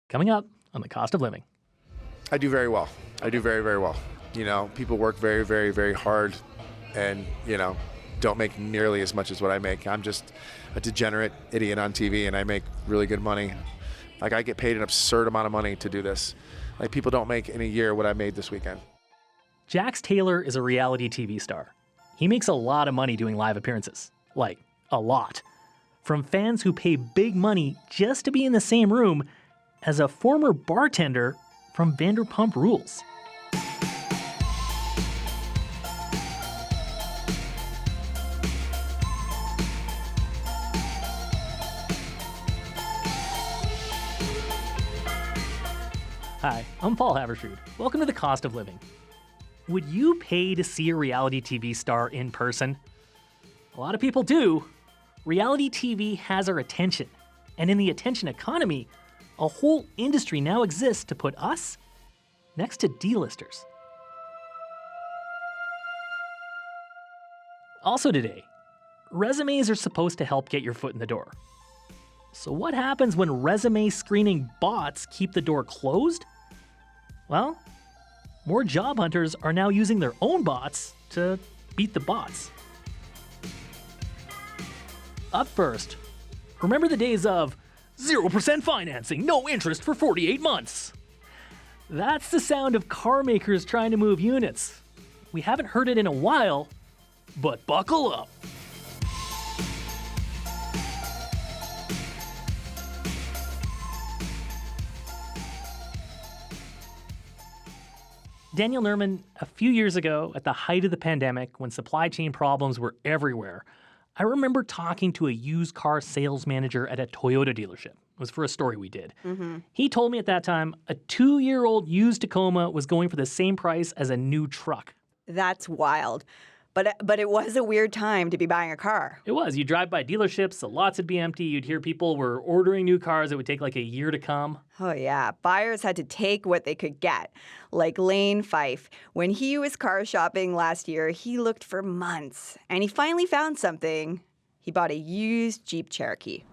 Coming up on The Cost of Living. I do very well. I do very, very well. You know, people work very, very, very hard and, don't make nearly as much as what I make. I'm just a degenerate idiot on TV and I make really good money. Like, I get paid an absurd amount of money to do this. Like, people don't make in a year what I made this weekend. Jax Taylor is a reality TV star. He makes a lot of money doing live appearances. Like, a lot. From fans who pay big money just to be in the same room as a former bartender from Vanderpump Rules. Hi, I'm Paul Havershood. Welcome to The Cost of Living. Would you pay to see a reality TV star in person? A lot of people do. Reality TV has our attention. And in the attention economy, a whole industry now exists to put us next to D-listers. Also today, resumes are supposed to help get your foot in the door. So what happens when resume screening bots keep the door closed? Well, more job hunters are now using their own bots to beat the bots. Up first, remember the days of 0% financing, no interest for 48 months. That's the sound of car makers trying to move units. We haven't heard it in a while, but buckle up. Daniel Nerman, a few years ago, at the height of the pandemic, when supply chain problems were everywhere, I remember talking to a used car sales manager at a Toyota dealership. It was for a story we did. He told me at that time a 2-year-old used Tacoma was going for the same price as a new truck. That's wild. But it was a weird time to be buying a car. It was. You drive by dealerships, the lots would be empty. You'd hear people were ordering new cars that would take like a year to come. Oh, yeah. Buyers had to take what they could get. Like Lane Fife. When he was car shopping last year, he looked for months. And he finally found something. He bought a used Jeep Cherokee.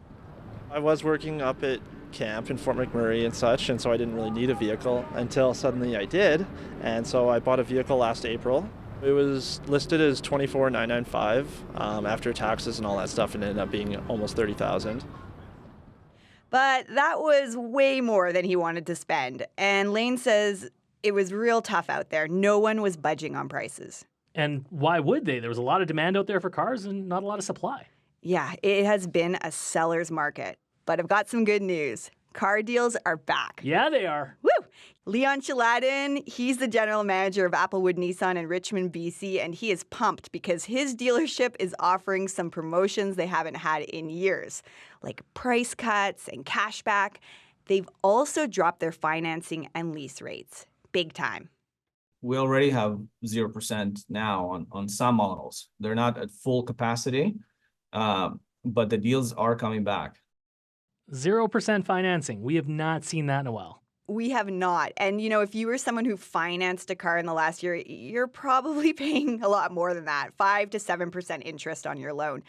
I was working up at camp in Fort McMurray and such, and so I didn't really need a vehicle until suddenly I did. And so I bought a vehicle last April. It was listed as $24,995 after taxes and all that stuff, and ended up being almost $30,000. But that was way more than he wanted to spend. And Lane says it was real tough out there. No one was budging on prices. And why would they? There was a lot of demand out there for cars and not a lot of supply. Yeah, it has been a seller's market. But I've got some good news. Car deals are back. Yeah, they are. Woo! Leon Chaladin, he's the general manager of Applewood Nissan in Richmond, BC, and he is pumped because his dealership is offering some promotions they haven't had in years, like price cuts and cash back. They've also dropped their financing and lease rates. Big time. We already have 0% now on some models. They're not at full capacity, but the deals are coming back. 0% financing. We have not seen that in a while. We have not. And, if you were someone who financed a car in the last year, you're probably paying a lot more than that, 5 to 7% interest on your loan.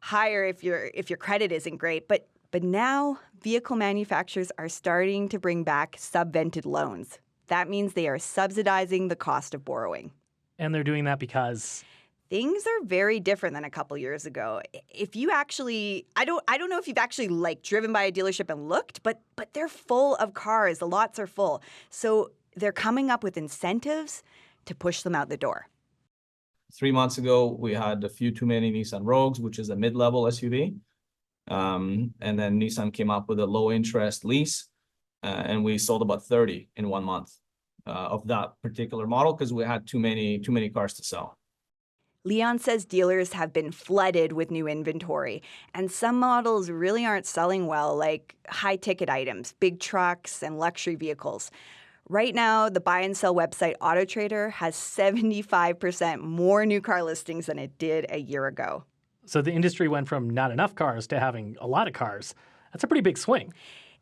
Higher if your credit isn't great. But now vehicle manufacturers are starting to bring back subvented loans. That means they are subsidizing the cost of borrowing. And they're doing that because things are very different than a couple years ago. If you actually, I don't know if you've actually driven by a dealership and looked, but they're full of cars. The lots are full. So they're coming up with incentives to push them out the door. 3 months ago, we had a few too many Nissan Rogues, which is a mid-level SUV. And then Nissan came up with a low interest lease, and we sold about 30 in 1 month of that particular model because we had too many cars to sell. Leon says dealers have been flooded with new inventory, and some models really aren't selling well, like high-ticket items, big trucks, and luxury vehicles. Right now, the buy and sell website AutoTrader has 75% more new car listings than it did a year ago. So the industry went from not enough cars to having a lot of cars. That's a pretty big swing.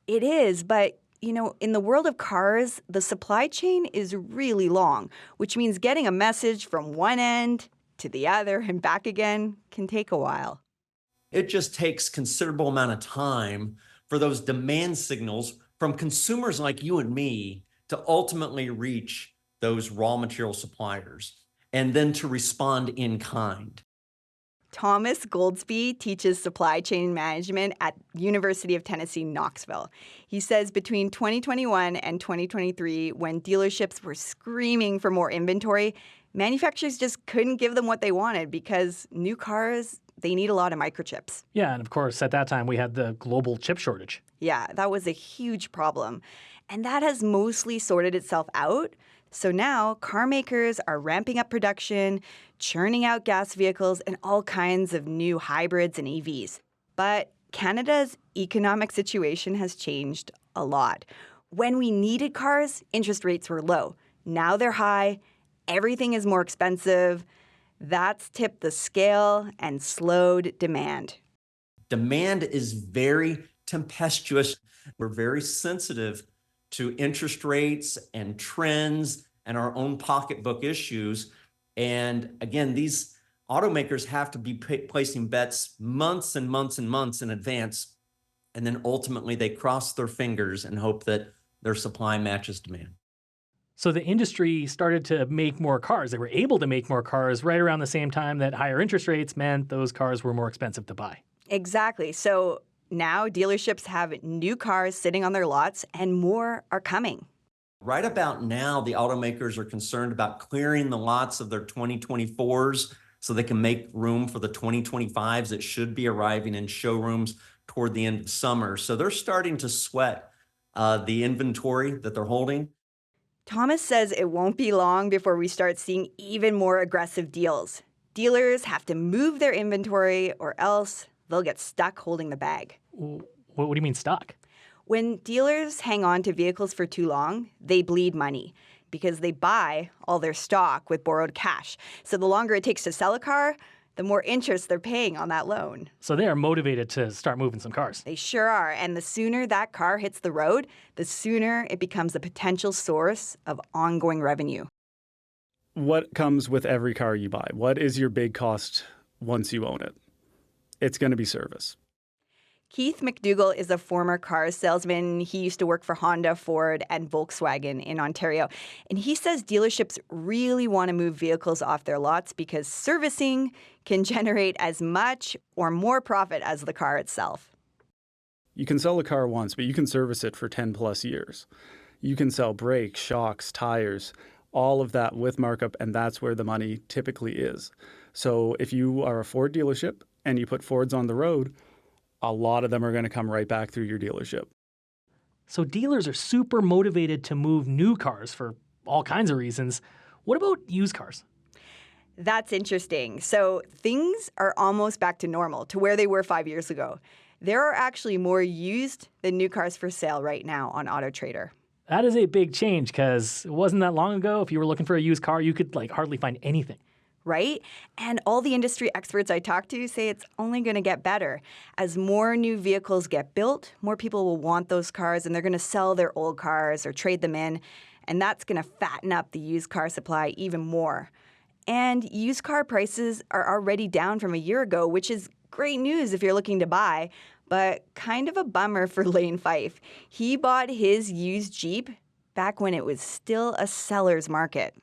It is, but in the world of cars, the supply chain is really long, which means getting a message from one end to the other and back again can take a while. It just takes considerable amount of time for those demand signals from consumers like you and me to ultimately reach those raw material suppliers and then to respond in kind. Thomas Goldsby teaches supply chain management at University of Tennessee, Knoxville. He says between 2021 and 2023, when dealerships were screaming for more inventory, manufacturers just couldn't give them what they wanted because new cars, they need a lot of microchips. Yeah, and of course, at that time, we had the global chip shortage. Yeah, that was a huge problem. And that has mostly sorted itself out. So now car makers are ramping up production, churning out gas vehicles and all kinds of new hybrids and EVs. But Canada's economic situation has changed a lot. When we needed cars, interest rates were low. Now they're high. Everything is more expensive. That's tipped the scale and slowed demand. Demand is very tempestuous. We're very sensitive to interest rates and trends and our own pocketbook issues. And again, these automakers have to be placing bets months and months and months in advance. And then ultimately they cross their fingers and hope that their supply matches demand. So the industry started to make more cars. They were able to make more cars right around the same time that higher interest rates meant those cars were more expensive to buy. Exactly. So now dealerships have new cars sitting on their lots and more are coming. Right about now, the automakers are concerned about clearing the lots of their 2024s so they can make room for the 2025s that should be arriving in showrooms toward the end of summer. So they're starting to sweat the inventory that they're holding. Thomas says it won't be long before we start seeing even more aggressive deals. Dealers have to move their inventory or else they'll get stuck holding the bag. What do you mean stuck? When dealers hang on to vehicles for too long, they bleed money because they buy all their stock with borrowed cash. So the longer it takes to sell a car, the more interest they're paying on that loan. So they are motivated to start moving some cars. They sure are. And the sooner that car hits the road, the sooner it becomes a potential source of ongoing revenue. What comes with every car you buy? What is your big cost once you own it? It's going to be service. Keith McDougall is a former car salesman. He used to work for Honda, Ford, and Volkswagen in Ontario. And he says dealerships really want to move vehicles off their lots because servicing can generate as much or more profit as the car itself. You can sell a car once, but you can service it for 10 plus years. You can sell brakes, shocks, tires, all of that with markup, and that's where the money typically is. So if you are a Ford dealership and you put Fords on the road, a lot of them are going to come right back through your dealership. So dealers are super motivated to move new cars for all kinds of reasons. What about used cars? That's interesting. So things are almost back to normal, to where they were 5 years ago. There are actually more used than new cars for sale right now on AutoTrader. That is a big change because it wasn't that long ago. If you were looking for a used car, you could hardly find anything. Right? And all the industry experts I talk to say it's only going to get better. As more new vehicles get built, more people will want those cars and they're going to sell their old cars or trade them in. And that's going to fatten up the used car supply even more. And used car prices are already down from a year ago, which is great news if you're looking to buy, but kind of a bummer for Lane Fife. He bought his used Jeep back when it was still a seller's market.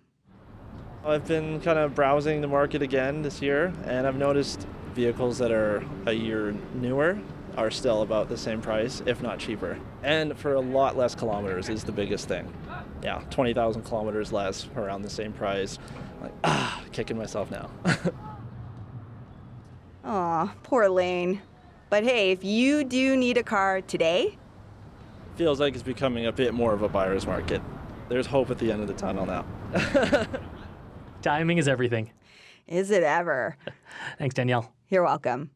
I've been kind of browsing the market again this year, and I've noticed vehicles that are a year newer are still about the same price, if not cheaper. And for a lot less kilometers is the biggest thing. Yeah, 20,000 kilometers less, around the same price. Kicking myself now. Aw, poor Lane. But hey, if you do need a car today, Feels like it's becoming a bit more of a buyer's market. There's hope at the end of the tunnel now. Timing is everything. is it ever? Thanks, Danielle. You're welcome.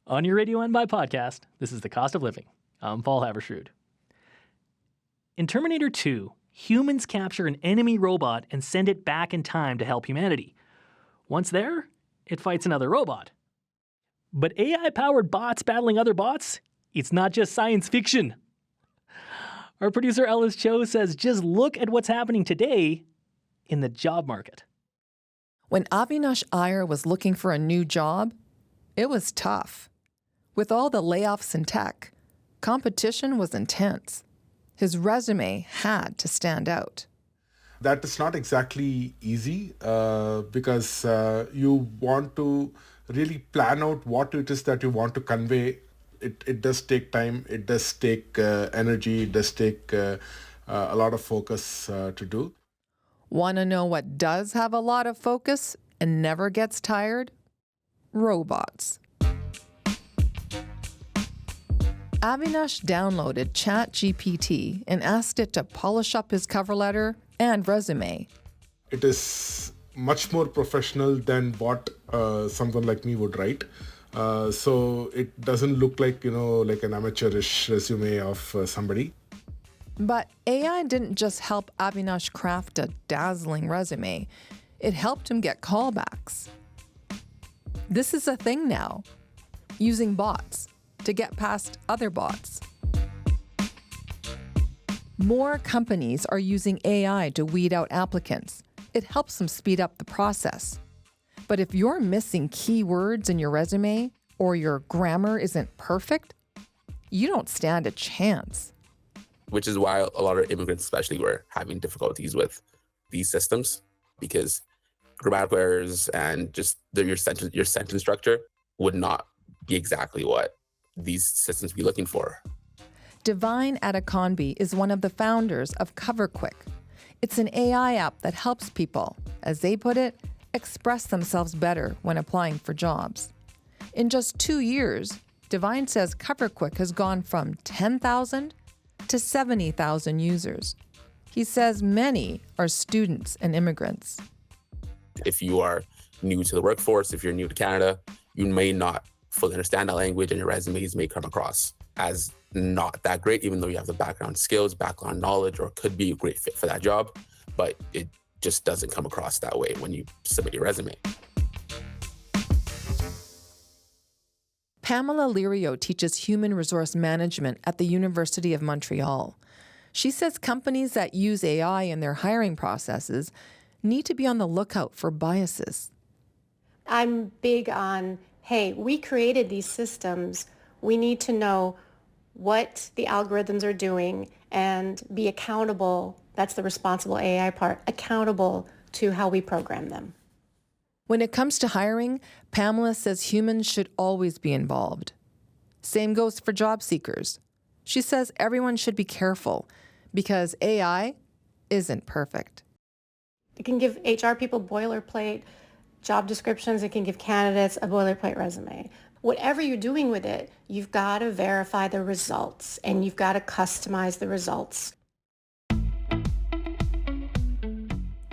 On your radio and by podcast, this is The Cost of Living. I'm Paul Havershood. In Terminator 2, humans capture an enemy robot and send it back in time to help humanity. Once there, it fights another robot. But AI-powered bots battling other bots? It's not just science fiction. Our producer Ellis Cho says just look at what's happening today in the job market. When Avinash Iyer was looking for a new job, it was tough. With all the layoffs in tech, competition was intense. His resume had to stand out. That is not exactly easy because you want to really plan out what it is that you want to convey. It does take time, it does take energy, it does take a lot of focus to do. Want to know what does have a lot of focus and never gets tired? Robots. Avinash downloaded ChatGPT and asked it to polish up his cover letter and resume. It is much more professional than what someone like me would write. So it doesn't look like, like an amateurish resume of somebody. But AI didn't just help Avinash craft a dazzling resume. It helped him get callbacks. This is a thing now, using bots to get past other bots. More companies are using AI to weed out applicants. It helps them speed up the process. But if you're missing keywords in your resume or your grammar isn't perfect, you don't stand a chance. Which is why a lot of immigrants especially were having difficulties with these systems, because grammatical errors and just your sentence structure would not be exactly what these systems be looking for. Divine Adekonbi is one of the founders of CoverQuick. It's an AI app that helps people, as they put it, express themselves better when applying for jobs. In just 2 years, Divine says CoverQuick has gone from 10,000 to 70,000 users. He says many are students and immigrants. If you are new to the workforce, if you're new to Canada, you may not fully understand that language, and your resumes may come across as not that great, even though you have the background skills, background knowledge, or could be a great fit for that job. But it just doesn't come across that way when you submit your resume. Pamela Lirio teaches human resource management at the University of Montreal. She says companies that use AI in their hiring processes need to be on the lookout for biases. I'm big on, hey, we created these systems. We need to know what the algorithms are doing and be accountable. That's the responsible AI part, accountable to how we program them. When it comes to hiring, Pamela says humans should always be involved. Same goes for job seekers. She says everyone should be careful because AI isn't perfect. It can give HR people boilerplate job descriptions. It can give candidates a boilerplate resume. Whatever you're doing with it, you've got to verify the results and you've got to customize the results.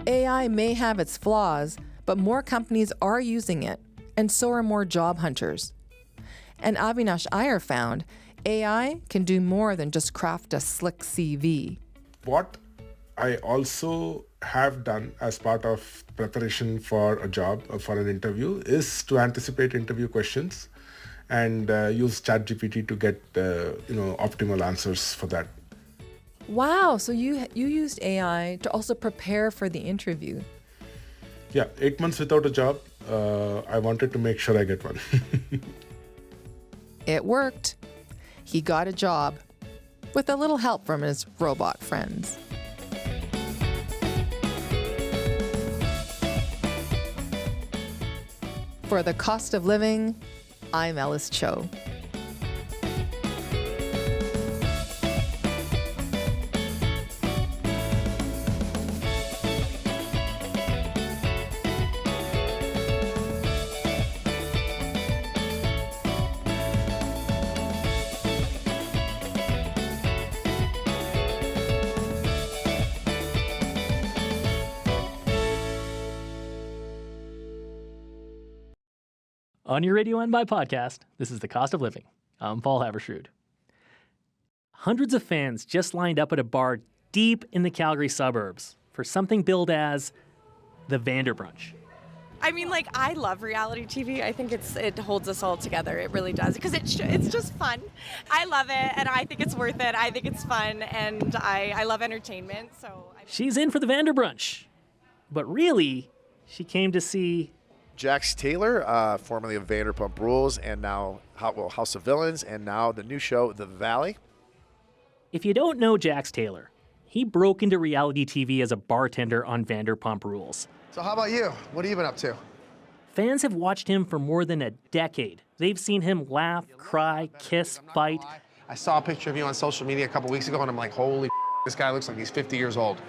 AI may have its flaws, but more companies are using it, and so are more job hunters. And Avinash Iyer found AI can do more than just craft a slick CV. What I also have done as part of preparation for a job, for an interview, is to anticipate interview questions and use ChatGPT to get optimal answers for that. Wow, so you used AI to also prepare for the interview. Yeah, 8 months without a job. I wanted to make sure I get one. It worked. He got a job with a little help from his robot friends. For The Cost of Living, I'm Ellis Cho. On your Radio and by podcast, this is The Cost of Living. I'm Paul Havershood. hundreds of fans just lined up at a bar deep in the Calgary suburbs for something billed as the Vanderbrunch. I mean, like, I love reality TV. I think it holds us all together. It really does, because it's just fun. I love it, and I think it's worth it. I think it's fun, and I love entertainment. She's in for the Vanderbrunch, but really, she came to see Jax Taylor, formerly of Vanderpump Rules, and now House of Villains, and now the new show, The Valley. If you don't know Jax Taylor, he broke into reality TV as a bartender on Vanderpump Rules. So how about you? What have you been up to? Fans have watched him for more than a decade. They've seen him laugh, cry, kiss, fight. I saw a picture of you on social media a couple weeks ago, and I'm like, holy this guy looks like he's 50 years old.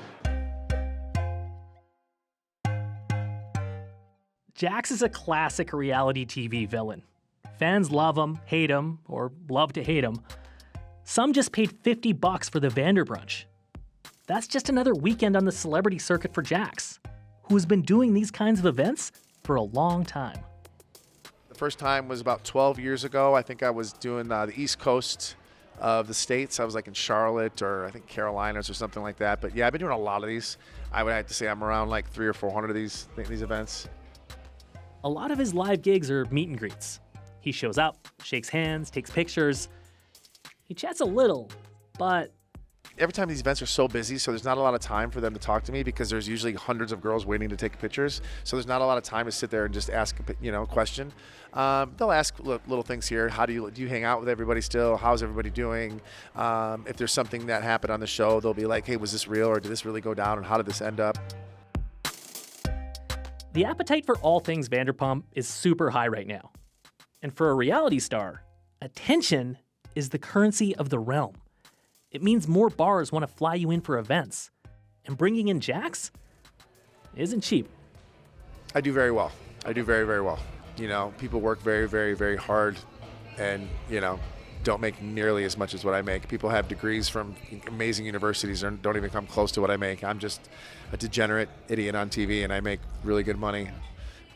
Jax is a classic reality TV villain. Fans love him, hate him, or love to hate him. Some just paid $50 for the Vanderbrunch. That's just another weekend on the celebrity circuit for Jax, who has been doing these kinds of events for a long time. The first time was about 12 years ago. I think I was doing the East Coast of the States. I was like in Charlotte or I think Carolinas or something like that. But yeah, I've been doing a lot of these. I would have to say I'm around like 300 or 400 of these events. A lot of his live gigs are meet and greets. He shows up, shakes hands, takes pictures. He chats a little, but every time these events are so busy, so there's not a lot of time for them to talk to me because there's usually hundreds of girls waiting to take pictures. So there's not a lot of time to sit there and just ask a question. They'll ask little things here. How do you hang out with everybody still? How's everybody doing? If there's something that happened on the show, they'll be like, hey, was this real or did this really go down and how did this end up? The appetite for all things Vanderpump is super high right now. And for a reality star, attention is the currency of the realm. It means more bars want to fly you in for events. And bringing in Jax isn't cheap. I do very well. I do very, very well. People work very, very, very hard and, don't make nearly as much as what I make. People have degrees from amazing universities and don't even come close to what I make. I'm just a degenerate idiot on TV and I make really good money.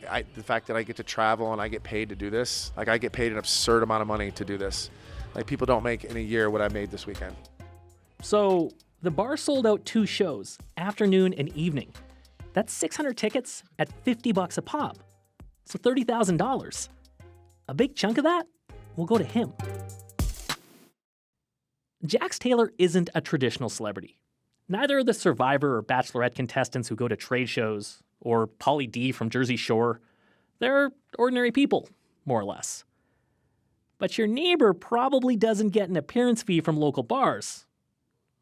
The fact that I get to travel and I get paid to do this, like I get paid an absurd amount of money to do this. Like people don't make in a year what I made this weekend. So the bar sold out 2 shows, afternoon and evening. That's 600 tickets at $50 a pop. So $30,000. A big chunk of that will go to him. Jax Taylor isn't a traditional celebrity. Neither are the Survivor or Bachelorette contestants who go to trade shows, or Pauly D from Jersey Shore. They're ordinary people, more or less. But your neighbor probably doesn't get an appearance fee from local bars.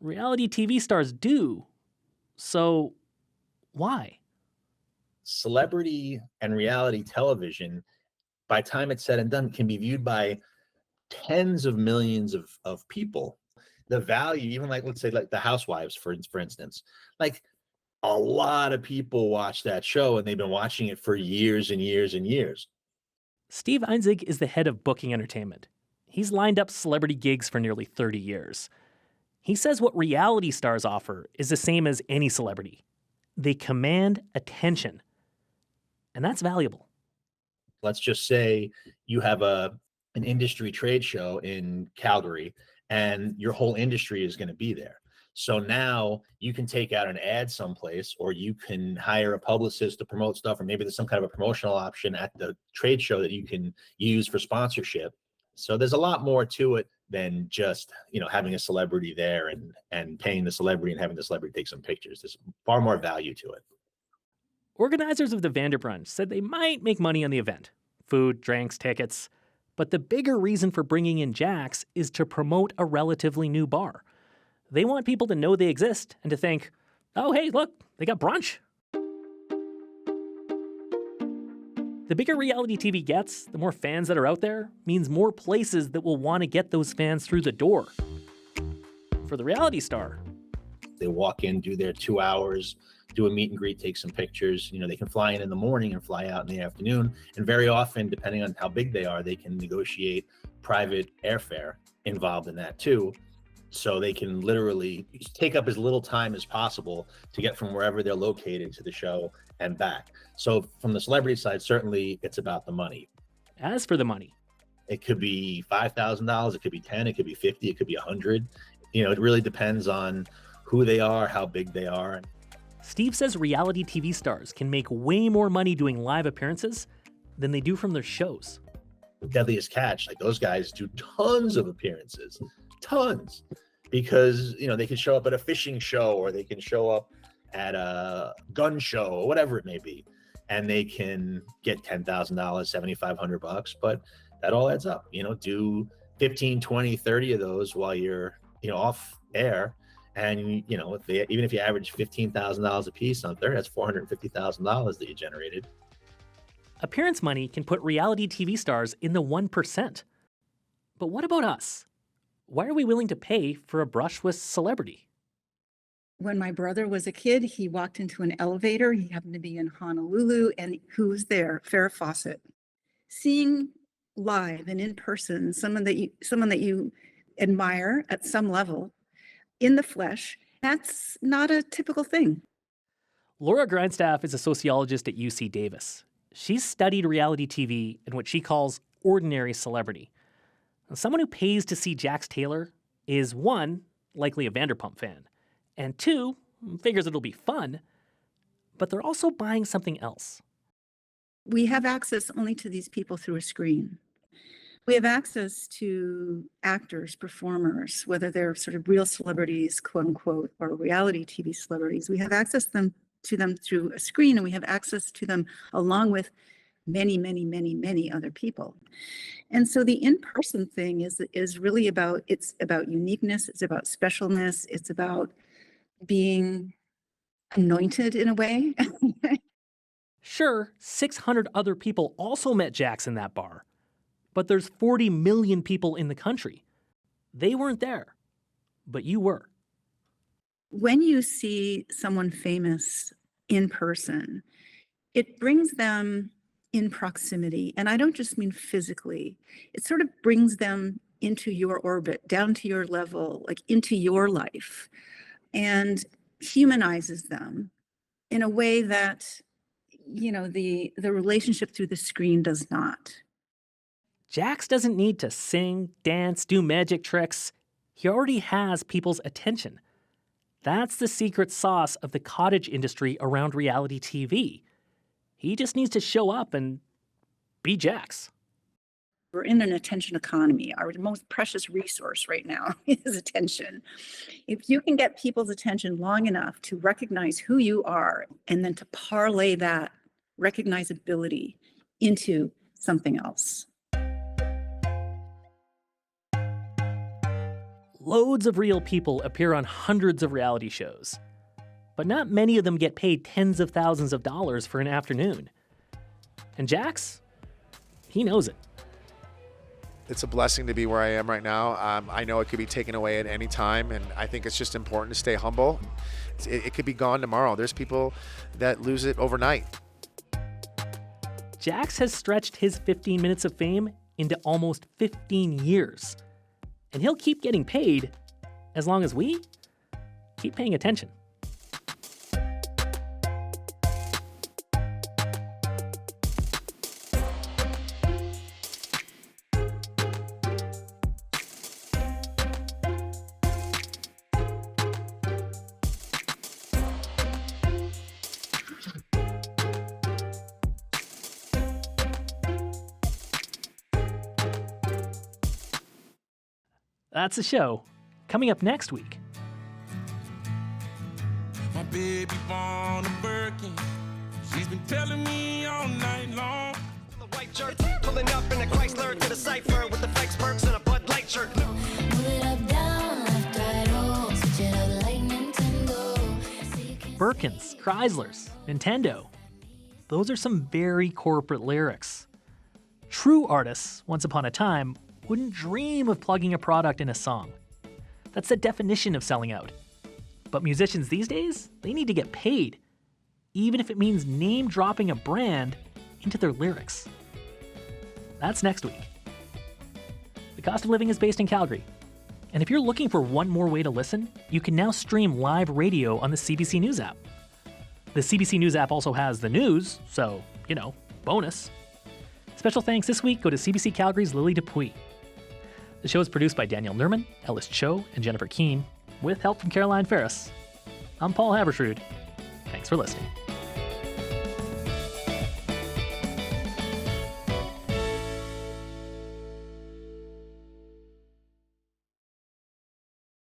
Reality TV stars do. So, why? Celebrity and reality television, by the time it's said and done, can be viewed by tens of millions of people. The value, even like, let's say like the Housewives, for instance, like a lot of people watch that show and they've been watching it for years and years and years. Steve Einzig is the head of booking entertainment. He's lined up celebrity gigs for nearly 30 years. He says what reality stars offer is the same as any celebrity. They command attention. And that's valuable. Let's just say you have an industry trade show in Calgary and your whole industry is going to be there. So now you can take out an ad someplace, or you can hire a publicist to promote stuff, or maybe there's some kind of a promotional option at the trade show that you can use for sponsorship. So there's a lot more to it than just, having a celebrity there and paying the celebrity and having the celebrity take some pictures. There's far more value to it. Organizers of the Vanderbrunch said they might make money on the event. Food, drinks, tickets. But the bigger reason for bringing in Jax is to promote a relatively new bar. They want people to know they exist and to think, oh, hey, look, they got brunch. The bigger reality TV gets, the more fans that are out there, means more places that will want to get those fans through the door. For the reality star, they walk in, do their 2 hours, do a meet and greet, take some pictures. They can fly in the morning and fly out in the afternoon. And very often, depending on how big they are, they can negotiate private airfare involved in that too. So they can literally take up as little time as possible to get from wherever they're located to the show and back. So from the celebrity side, certainly it's about the money. As for the money, it could be $5,000, it could be 10, it could be 50, it could be 100. It really depends on who they are, how big they are. Steve says reality TV stars can make way more money doing live appearances than they do from their shows. Deadliest Catch, like those guys do tons of appearances, tons, because they can show up at a fishing show, or they can show up at a gun show, or whatever it may be, and they can get $10,000, $7,500, but that all adds up. Do 15, 20, 30 of those while you're off air, and even if you average $15,000 a piece on 30, that's $450,000 that you generated. Appearance money can put reality TV stars in the 1%. But what about us? Why are we willing to pay for a brush with celebrity? When my brother was a kid, he walked into an elevator. He happened to be in Honolulu, and who was there? Farrah Fawcett. Seeing live and in person someone that you admire at some level in the flesh, that's not a typical thing. Laura Grindstaff is a sociologist at UC Davis. She's studied reality TV and what she calls ordinary celebrity. Someone who pays to see Jax Taylor is, one, likely a Vanderpump fan, and two, figures it'll be fun, but they're also buying something else. We have access only to these people through a screen. We have access to actors, performers, whether they're sort of real celebrities, quote unquote, or reality TV celebrities. We have access to them through a screen, and we have access to them along with many, many, many, many other people. And so the in-person thing is really about uniqueness, it's about specialness, it's about being anointed in a way. Sure, 600 other people also met Jax in that bar, but there's 40 million people in the country. They weren't there, but you were. When you see someone famous in person, it brings them in proximity. And I don't just mean physically. It sort of brings them into your orbit, down to your level, like into your life, and humanizes them in a way that, the relationship through the screen does not. Jax doesn't need to sing, dance, do magic tricks. He already has people's attention. That's the secret sauce of the cottage industry around reality TV. He just needs to show up and be Jax. We're in an attention economy. Our most precious resource right now is attention. If you can get people's attention long enough to recognize who you are and then to parlay that recognizability into something else. Loads of real people appear on hundreds of reality shows, but not many of them get paid tens of thousands of dollars for an afternoon. And Jax, he knows it. It's a blessing to be where I am right now. I know it could be taken away at any time, and I think it's just important to stay humble. It could be gone tomorrow. There's people that lose it overnight. Jax has stretched his 15 minutes of fame into almost 15 years. And he'll keep getting paid as long as we keep paying attention. That's the show. Coming up next week. My baby born a Birkin. She's been telling me all night long. The white shirt, pulling up in a Chrysler to the cipher with the flex perks and a Bud Light shirt. Move it up, down, left, right, oh, switch it up like Nintendo. Birkins, Chryslers, Nintendo. Those are some very corporate lyrics. True artists, once upon a time, wouldn't dream of plugging a product in a song. That's the definition of selling out. But musicians these days, they need to get paid, even if it means name-dropping a brand into their lyrics. That's next week. The Cost of Living is based in Calgary. And if you're looking for one more way to listen, you can now stream live radio on the CBC News app. The CBC News app also has the news, so, bonus. Special thanks this week go to CBC Calgary's Lily Dupuis. The show is produced by Daniel Nerman, Ellis Cho, and Jennifer Keane, with help from Caroline Ferris. I'm Paul Habersrud. Thanks for listening.